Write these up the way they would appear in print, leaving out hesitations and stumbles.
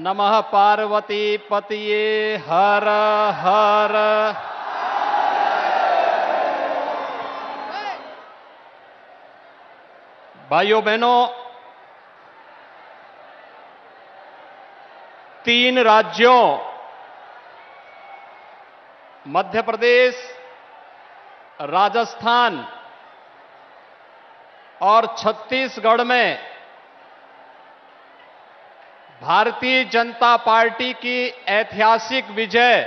नमः पार्वती पतिये हर हर। भाइयों बहनों, 3 राज्यों मध्य प्रदेश, राजस्थान और छत्तीसगढ़ में भारतीय जनता पार्टी की ऐतिहासिक विजय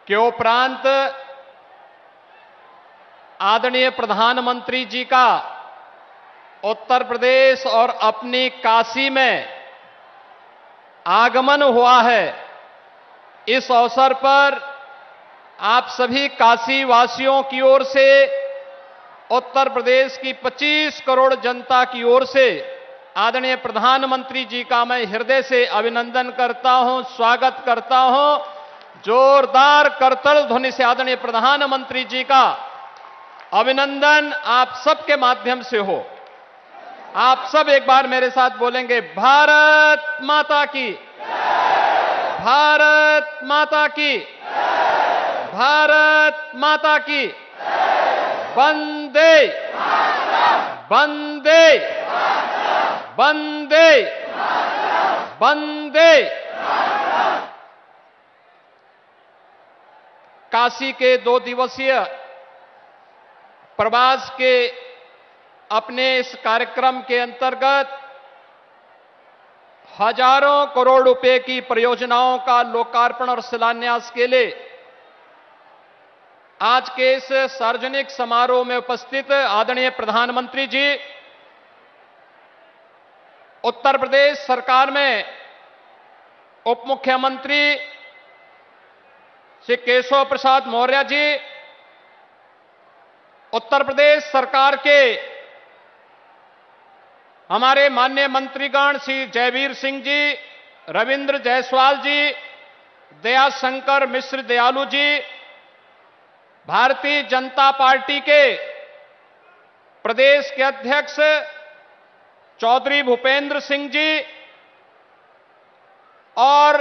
के उपरांत आदरणीय प्रधानमंत्री जी का उत्तर प्रदेश और अपनी काशी में आगमन हुआ है। इस अवसर पर आप सभी काशी वासियों की ओर से, उत्तर प्रदेश की 25 करोड़ जनता की ओर से आदरणीय प्रधानमंत्री जी का मैं हृदय से अभिनंदन करता हूं, स्वागत करता हूं। जोरदार करताल ध्वनि से आदरणीय प्रधानमंत्री जी का अभिनंदन आप सबके माध्यम से हो। आप सब एक बार मेरे साथ बोलेंगे, भारत माता की, भारत माता की, भारत माता की, वंदे वंदे वंदे वंदे। काशी के 2 दिवसीय प्रवास के अपने इस कार्यक्रम के अंतर्गत हजारों करोड़ रुपए की परियोजनाओं का लोकार्पण और शिलान्यास के लिए आज के इस सार्वजनिक समारोह में उपस्थित आदरणीय प्रधानमंत्री जी, उत्तर प्रदेश सरकार में उप मुख्यमंत्री श्री केशव प्रसाद मौर्य जी, उत्तर प्रदेश सरकार के हमारे माननीय मंत्रीगण श्री जयवीर सिंह जी, रविंद्र जायसवाल जी, दयाशंकर मिश्र दयालु जी, भारतीय जनता पार्टी के प्रदेश के अध्यक्ष चौधरी भूपेंद्र सिंह जी और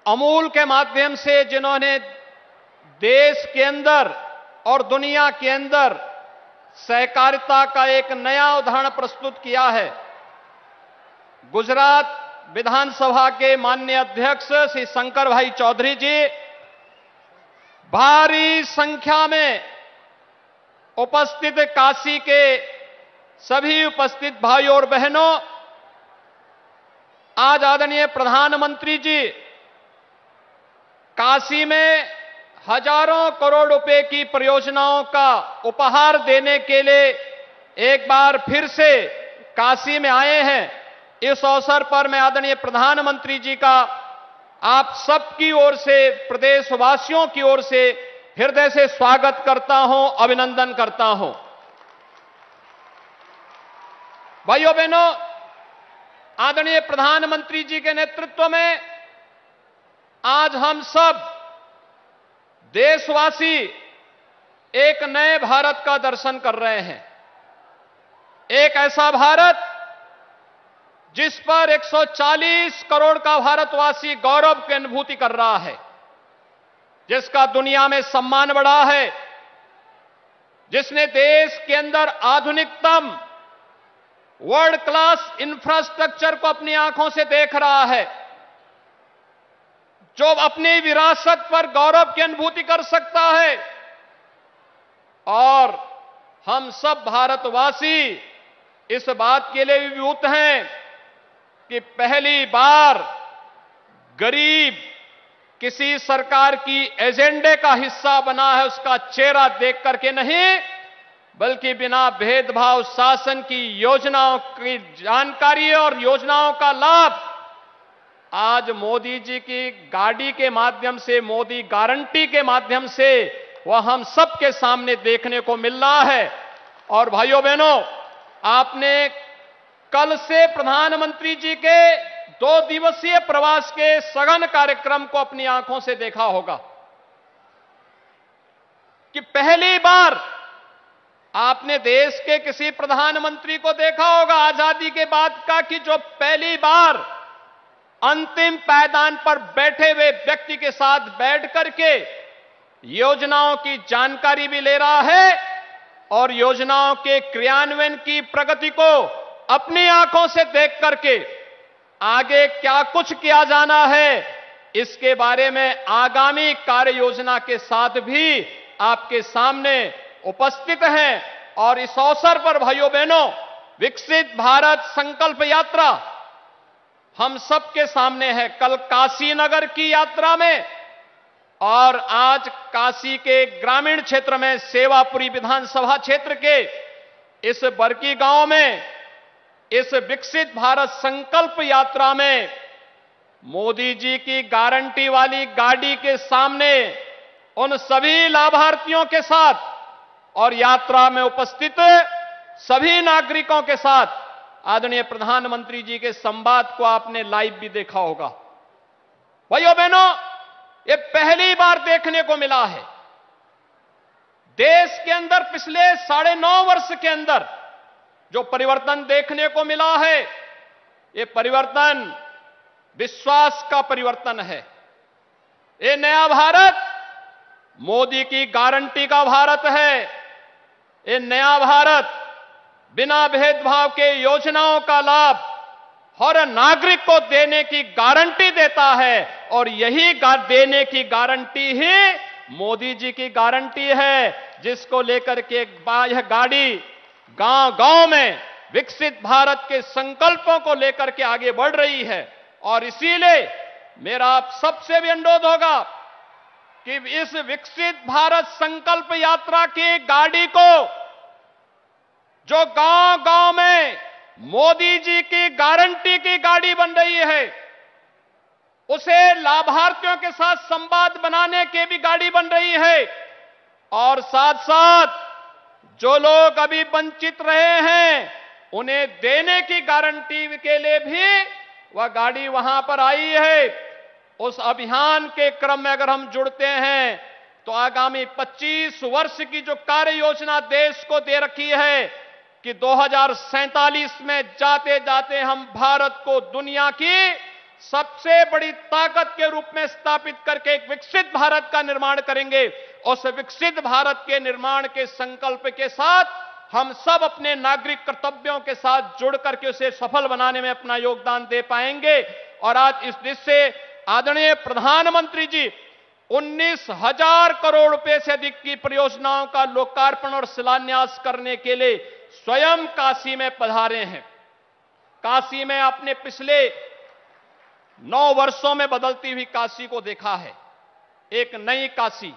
अमूल के माध्यम से जिन्होंने देश के अंदर और दुनिया के अंदर सहकारिता का एक नया उदाहरण प्रस्तुत किया है, गुजरात विधानसभा के माननीय अध्यक्ष श्री शंकर भाई चौधरी जी, भारी संख्या में उपस्थित काशी के सभी उपस्थित भाइयों और बहनों, आज आदरणीय प्रधानमंत्री जी काशी में हजारों करोड़ रुपए की परियोजनाओं का उपहार देने के लिए एक बार फिर से काशी में आए हैं। इस अवसर पर मैं आदरणीय प्रधानमंत्री जी का आप सबकी ओर से, प्रदेशवासियों की ओर से हृदय से स्वागत करता हूं, अभिनंदन करता हूं। भाइयों बहनों, आदरणीय प्रधानमंत्री जी के नेतृत्व में आज हम सब देशवासी एक नए भारत का दर्शन कर रहे हैं। एक ऐसा भारत जिस पर 140 करोड़ का भारतवासी गौरव की अनुभूति कर रहा है, जिसका दुनिया में सम्मान बढ़ा है, जिसने देश के अंदर आधुनिकतम वर्ल्ड क्लास इंफ्रास्ट्रक्चर को अपनी आंखों से देख रहा है, जो अपनी विरासत पर गौरव की अनुभूति कर सकता है। और हम सब भारतवासी इस बात के लिए विभूत हैं कि पहली बार गरीब किसी सरकार की एजेंडे का हिस्सा बना है, उसका चेहरा देख करके नहीं, बल्कि बिना भेदभाव शासन की योजनाओं की जानकारी और योजनाओं का लाभ आज मोदी जी की गाड़ी के माध्यम से, मोदी गारंटी के माध्यम से वह हम सबके सामने देखने को मिल रहा है। और भाइयों बहनों, आपने कल से प्रधानमंत्री जी के 2 दिवसीय प्रवास के सघन कार्यक्रम को अपनी आंखों से देखा होगा कि पहली बार आपने देश के किसी प्रधानमंत्री को देखा होगा आजादी के बाद का कि जो पहली बार अंतिम पायदान पर बैठे हुए व्यक्ति के साथ बैठ करके योजनाओं की जानकारी भी ले रहा है और योजनाओं के क्रियान्वयन की प्रगति को अपनी आंखों से देख करके आगे क्या कुछ किया जाना है इसके बारे में आगामी कार्य योजना के साथ भी आपके सामने उपस्थित हैं। और इस अवसर पर भाइयों बहनों, विकसित भारत संकल्प यात्रा हम सबके सामने है। कल काशी नगर की यात्रा में और आज काशी के ग्रामीण क्षेत्र में सेवापुरी विधानसभा क्षेत्र के इस बरकी गांव में इस विकसित भारत संकल्प यात्रा में मोदी जी की गारंटी वाली गाड़ी के सामने उन सभी लाभार्थियों के साथ और यात्रा में उपस्थित सभी नागरिकों के साथ आदरणीय प्रधानमंत्री जी के संवाद को आपने लाइव भी देखा होगा। भाइयों बहनों, ये पहली बार देखने को मिला है देश के अंदर पिछले 9.5 वर्ष के अंदर जो परिवर्तन देखने को मिला है, ये परिवर्तन विश्वास का परिवर्तन है। ये नया भारत मोदी की गारंटी का भारत है। ये नया भारत बिना भेदभाव के योजनाओं का लाभ हर नागरिक को देने की गारंटी देता है और यही देने की गारंटी ही मोदी जी की गारंटी है, जिसको लेकर के यह गाड़ी गांव-गांव में विकसित भारत के संकल्पों को लेकर के आगे बढ़ रही है। और इसीलिए मेरा आप सबसे भी अनुरोध होगा कि इस विकसित भारत संकल्प यात्रा की गाड़ी को जो गांव-गांव में मोदी जी की गारंटी की गाड़ी बन रही है, उसे लाभार्थियों के साथ संवाद बनाने की भी गाड़ी बन रही है और साथ साथ जो लोग अभी वंचित रहे हैं उन्हें देने की गारंटी के लिए भी वह गाड़ी वहां पर आई है। उस अभियान के क्रम में अगर हम जुड़ते हैं तो आगामी 25 वर्ष की जो कार्य योजना देश को दे रखी है कि 2047 में जाते जाते हम भारत को दुनिया की सबसे बड़ी ताकत के रूप में स्थापित करके एक विकसित भारत का निर्माण करेंगे। उस विकसित भारत के निर्माण के संकल्प के साथ हम सब अपने नागरिक कर्तव्यों के साथ जुड़ करके उसे सफल बनाने में अपना योगदान दे पाएंगे। और आज इस दिशा से आदरणीय प्रधानमंत्री जी 19,000 करोड़ रुपए से अधिक की परियोजनाओं का लोकार्पण और शिलान्यास करने के लिए स्वयं काशी में पधारे हैं। काशी में आपने पिछले 9 वर्षों में बदलती हुई काशी को देखा है। एक नई काशी,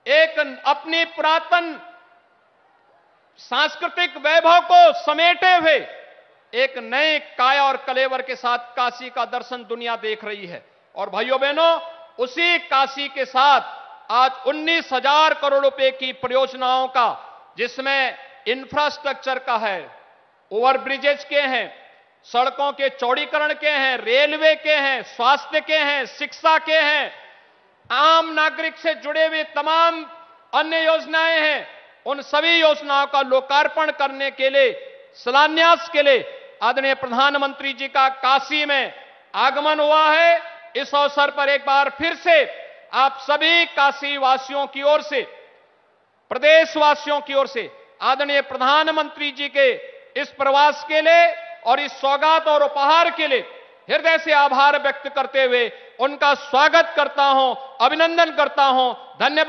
एक अपनी पुरातन सांस्कृतिक वैभव को समेटे हुए एक नए काया और कलेवर के साथ काशी का दर्शन दुनिया देख रही है। और भाइयों बहनों, उसी काशी के साथ आज 19,000 करोड़ रुपए की परियोजनाओं का, जिसमें इंफ्रास्ट्रक्चर का है, ओवरब्रिजेज के हैं, सड़कों के चौड़ीकरण के हैं, रेलवे के हैं, स्वास्थ्य के हैं, शिक्षा के हैं, आम नागरिक से जुड़े हुए तमाम अन्य योजनाएं हैं, उन सभी योजनाओं का लोकार्पण करने के लिए, शिलान्यास के लिए आदरणीय प्रधानमंत्री जी का काशी में आगमन हुआ है। इस अवसर पर एक बार फिर से आप सभी काशी वासियों की ओर से, प्रदेशवासियों की ओर से आदरणीय प्रधानमंत्री जी के इस प्रवास के लिए और इस सौगात और उपहार के लिए हृदय से आभार व्यक्त करते हुए उनका स्वागत करता हूं, अभिनंदन करता हूं। धन्यवाद।